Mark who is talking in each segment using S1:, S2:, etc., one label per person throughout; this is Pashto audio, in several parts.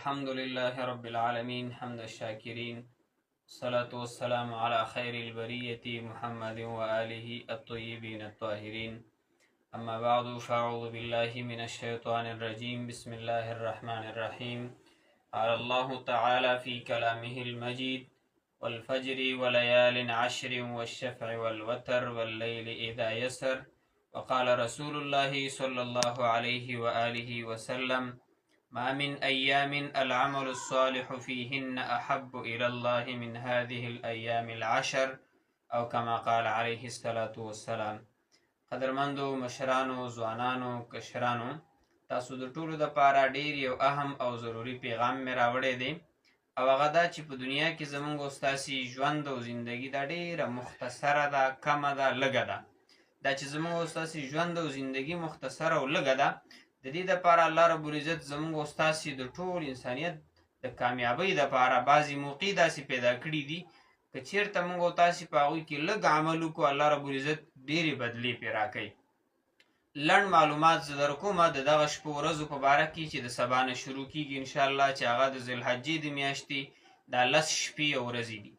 S1: الحمد لله رب العالمين حمد الشاكرين الصلاة والسلام على خير البرية محمد وآله الطيبين الطاهرين أما بعد فأعوذ بالله من الشيطان الرجيم بسم الله الرحمن الرحيم قال الله تعالى في كلامه المجيد والفجر وليال عشر والشفع والوتر والليل إذا يسر وقال رسول الله صلى الله عليه وآله وسلم ما من أيام العمل الصالح فيهن أحب إلى الله من هذه الأيام العشر أو كما قال عليه الصلاة والسلام. قدرمندو مشرانو ځوانانو کشرانو، تاسو د ټولو دپاره ډیر یو اهم او ضروري پیغام مې راوړی دی، او هغه دا چې په دنیا کې زموږ او ستاسې ژوند او زندګي دا ډیره مختصره ده، کمه ده، لږه ده. دا چې زموږ او ستاسې ژوند او زندګي مختصره او لږه ده، د دې دپاره الله رب العزت زموږ او ستاسې د ټول انسانیت د کامیابۍ دپاره بعضې موقعې داسې پیدا کړي دي که چېرته موږ او تاسې په هغوی کې لږ عمل وکړو، الله رب العزت ډېرې بدلې پرې راکوي. لنډ معلومات زه در کومه د دغه شپو ورځو په باره کې چې د سبا نه شروع کېږي انشاءالله، چې هغه د ذوالحجې د میاشتې دا 10 شپې او ورځې دي.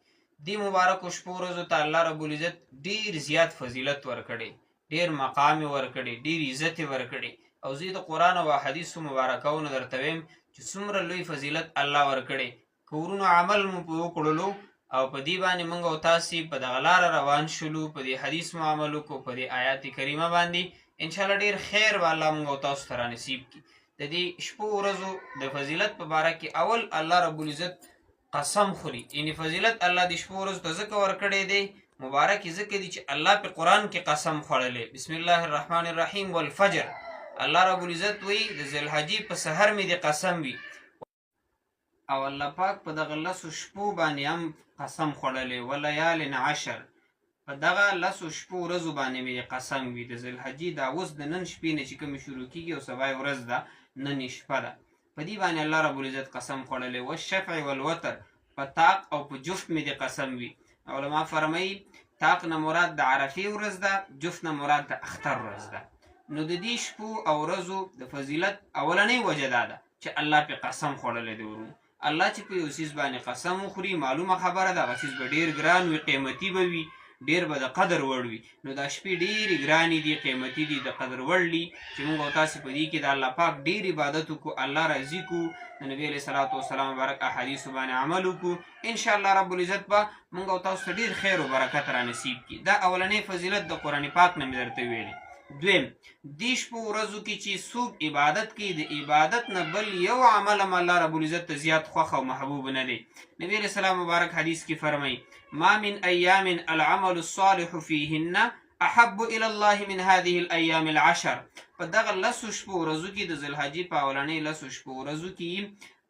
S1: دې مبارکو شپو ورځو ته الله رب العزت ډېر زیات فضیلت ورکړی، ډېر مقام یې ورکړی، ډېر عزت یې ورکړی. او زه د قرآن او حدیثو مبارکونو درته ویم چې څومره لوی فضیلت الله ورکړی. که ورونو عمل مو په وکړلو او په دې باندې موږ او تاسې په دغه لاره روان شولو، په دې حدیث مو عمل وکړو، په دې آیات کریمه باندې انشاءالله ډېر خیر به الله موږ او تاسو ته رانصیب کړي. د دې شپو ورځو د فضیلت په باره کې اول الله رب العزت قسم خوري، یعنې فضیلت الله د شپو ورځو ته ځکه ورکړی دی، مبارک یې ځکه دی چې الله په قرآن کې قسم خوړلی. بسم الله الرحمن الرحیم والفجر. الله رب العزت وی د ذوالحجې په سحر مې د قسم وي، او الله پاک په دغه 10 شپو باندې هم قسم خوړلی. ولیال عشر، په دغه 10 شپو ورځو باندې مې قسم وي. د ذوالحجې دا اوس د نن شپې نه چې کومې شروع کېږي او سبا ورځ ده، نن شپه ده، په دې باندې الله رب العزت قسم خوړلی. والشفع والوتر، په طاق او په جفت مې د قسم وي. علما فرمایي طاق نه مراد د عرفې ورځ ده، جفت نه مراد د اختر ورځ ده. نو د دې شپو او ورځو د فضیلت اولنۍ وجه دا ده چې الله پې قسم خوړلی دی. ورونو الله چې په یو څیز باندې قسم وخوري، معلومه خبره ده هغه څیز به ډېر ګران وي، قیمتي به وي، ډېر به د قدر وړ وي. نو دا شپې ډېرې ګرانې دي، قیمتي دي، د قدر وړ دي چې موږ او تاسې په دې کې د الله پاک ډېر عبادت وکړو، الله راضي کړو، د نبي علیه صلات وسلام مبارک احادیثو باندې عمل وکړو. انشاءالله رب العزت به موږ او تاسو ته ډېر خیر و برکت را نصیب کړي. دا اولنی فضیلت د قرآن پاک نه مې درته ویلي. دویم، دې شپو ورځو کې چې څوک عبادت کوي، د عبادت نه بل یو عمل هم الله رب العزت ته زیات خوښ او محبوب نه دی. نبی علیه السلام مبارک حدیث کې فرمایي ما من ایام العمل الصالح فیهن احب الى الله من هذه الايام العشر. په دغه 10 شپو ورځو کې د ذوالحجې په اولنۍ 10 شپو ورځو کې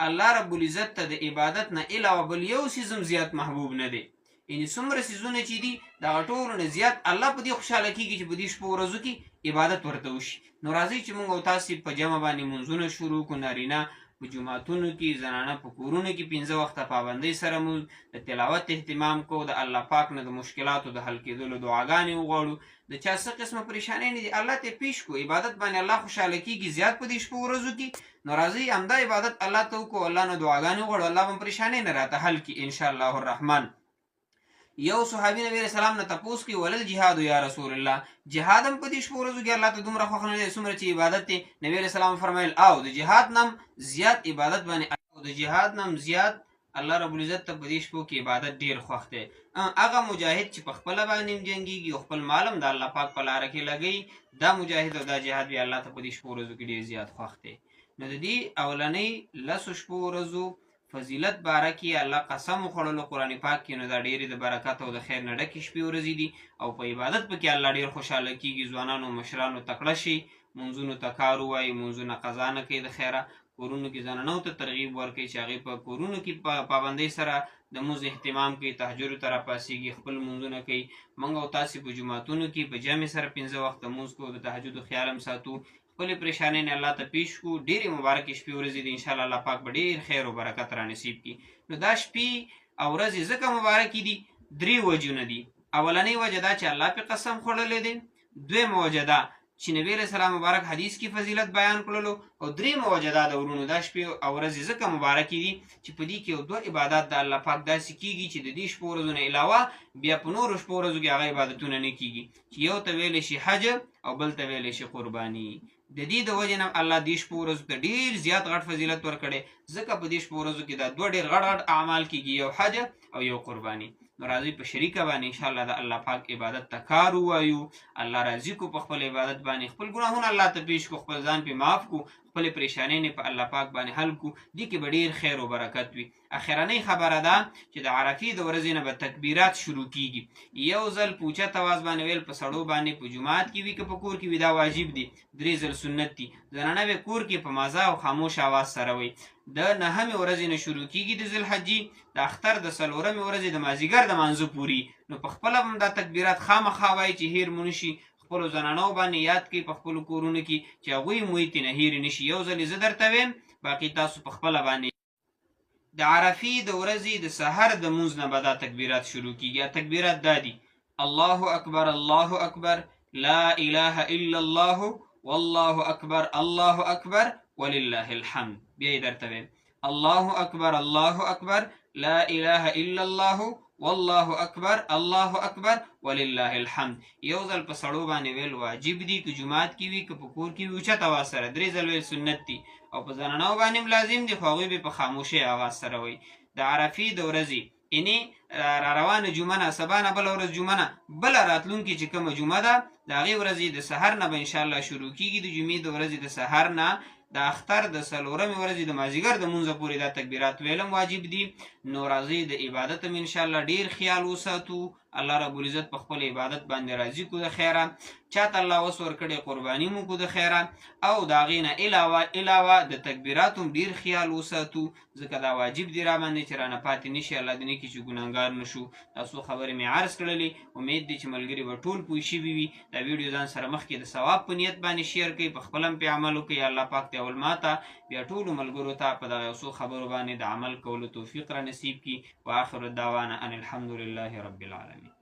S1: الله رب العزت ته د عبادت نه علاوه بل یو څیز هم زیات محبوب نه دی. یعنې څومره څیزونه چې دي دغه ټولو نه زیات الله په دې خوشحاله کېږي چې په دې شپو ورځو کې عبادت ورته وشي. نو راځئ چې موږ او تاسې په جمع باندې مونځونه شروع کړو، نارینه په جوماتونو کې، زنانه په کورونو کې 5 وخته پابندۍ سره مونځ د تلاوت اهتمام کوو، د الله پاک نه د مشکلاتو د حل کېدلو دعاګانې وغواړو. د چا څه قسمه پریشانۍ نه دي الله ته پیش کړو، عبادت باندې الله خوشحاله کېږي زیات په دې شپو ورځو کې. نو راځئ همدا عبادت الله ته وکړو، الله نه دعاګانې وغواړو، الله به پریشانۍ نه راته حل کړي انشاءالله الرحمن. یو صحابي نبی علیه السلام نه تپوس کوي ولل جهاد یا رسول الله، جهاد هم په دې شپو ورځو کې الله ته دومره خوښ نه دی څومره چې عبادت دی. نبی علیه السلام فرمایل او د جهاد نم زیات عبادت باندې، او د جهاد نم زیات الله رب العزت ته په دې شپو کې عبادت ډېر خوښ دی. هغه مجاهد چې په خپله باندې جنګېږي او خپل مال هم د الله پاک په لاره کې لګوي، دا مجاهد او دا جهاد بیا الله ته په دې شپو ورځو کې ډېر زیات خوښ دی. نو د دې اولنۍ 10 شپو ورځو فضیلت باره کې الله قسم وخوړلو قرآن پاک کې، نو دا ډېرې د برکت او د خیر نه ډکې شپې ورځې دي، او په عبادت پکې الله ډېر خوشحاله کېږي. ځوانانو مشرانو تکړه شي، مونځونو ته کار ووایي، مونځونه قضا نه کوي د خیره، کورونو کې زنانو ته ترغیب ورکوي چې هغې په کورونو کې پابندۍ سره د مونځ اهتمام کوي، تهجدو ته راپاڅېږي، خپل مونځونه کوي. موږ او تاسې په جوماتونو کې په جمع سره 5 وخته مونځ کوو، د تهجدو خیال هم ساتو، خپلې پریشانۍ نه الله ته پیش کړو. ډېرې مبارکې شپې ورځې دي، انشاءالله الله پاک به ډېر خیر و برکت را نصیب کړي. نو دا شپې او ورځې ځکه مبارکې دي، 3 وجونه دي. اولنۍ وجه دا چې الله پې قسم خوړلی دی. دویمه وجه دا چې نبی علیه السلام مبارک حدیث کې فضیلت بیان کړلو، او درېیمه وجه دا د ورونو دا شپې او ورځې ځکه مبارکې دي چې په دې کې یو دوه عبادات د الله پاک داسې کېږي چې د دې شپو ورځو نه علاوه بیا په نورو شپو ورځو کې هغه عبادتونه نه کېږي، چې یو ته ویلی شي حج او بل ته ویلی شي قرباني. د دې د وجې نه الله دې شپو ورځو ته ډېر زیات غټ فضیلت ورکړی، ځکه په دې شپو ورځو کې دا دوه ډېر غټ غټ اعمال کېږي، یو حج او یو قرباني. نو راځئ په شریکه باندې انشاءالله د الله پاک عبادت ته کار ووایو، الله راضي کو په خپل عبادت باندې، خپل ګناهونه الله ته پیش کو، خپل ځان پې معاف کو، خپلې پریشانۍ نه په الله پاک باندې حل کو. دې کې به ډېر خیر او برکت وي. اخرنۍ خبره ده چې د عرفې د ورځې نه به تکبیرات شروع کېږي. یو ځل په اوچت اواز باندې ویل په سړو باندې په جومات کې وي که په کور کې وي دا واجب دي، 3 ځل سنت دي. زنانه به کور کې په مازه او خاموش اواز سره وي. د 9مې ورځې نه شروع کېږي د ذوالحجې، د اختر د 4مې ورځې د مازدیګر د مانځه پورې. نو په خپله هم دا تکبیرات خامخا وایي چې هیر مو نشي، خپلو زنانو باندې یاد کوي په خپلو کورونو کې چې هغوی مو یې ترېنه هېرې نشي. یو ځل یې زه درته ویم، باقي تاسو په خپله باندې. د عرفې د ورځې د سحر د مونځ نه به دا تکبیرات شروع کېږي. تکبیرات دا دي: الله اکبر الله اکبر لا اله الا الله والله اکبر الله اکبر ولله الحمد. بیا یې درته ویم: الله اکبر الله اکبر لا اله الا الله والله اکبر الله اکبر ولله الحمد. یو ځل په سړو باندې ویل واجب دي، که جومات کې وي که په کور کې وي اوچت اواز سره. 3 ځل ویل سنت دي، او په زنانو باندې هم لازم دي، خو هغوی به په خاموشۍ اواز سره وایي. د عرفې د ورځې یعنې را روانه جمعه نه، سبا نه بله ورځ جمعه نه، بله راتلونکې چې کومه جمعه ده د هغې ورځې د سحر نه به انشاءالله شروع کېږي. د جمعې د ورځې د سحر نه د اختر د 4مې ورځې د مازدیګر د مونځه پورې دا تکبیرات ویلم واجب دي. نو راځئ د عبادت هم انشاءالله ډېر خیال وساتو. الله رب العزت په خپل عبادت باندې راضي کو د خیره، چاته الله وس ورکړی قرباني مو کو د خیره، او د هغې نه علاوه د تکبیراتو هم ډېر خیال وساتو، ځکه دا واجب دي را باندې چې رانه پاتې نه شي. الله دې نه کړي چې ګناهګار نه شو. دا څو خبرې مې عرض کړلې، امید دی چې ملګري به ټول پوه شوي وي. دا ویډیو ځان سره مخکې د ثواب په نیت باندې شیر کړئ، په خپله هم پې عمل وکړئ. الله پاک دې اول ما ته بیا ټولو ملګرو ته په دغه یو څو خبرو باندې د عمل کولو توفیق را نصیب کړي. واخر دعوانا ان الحمد لله رب العالمین.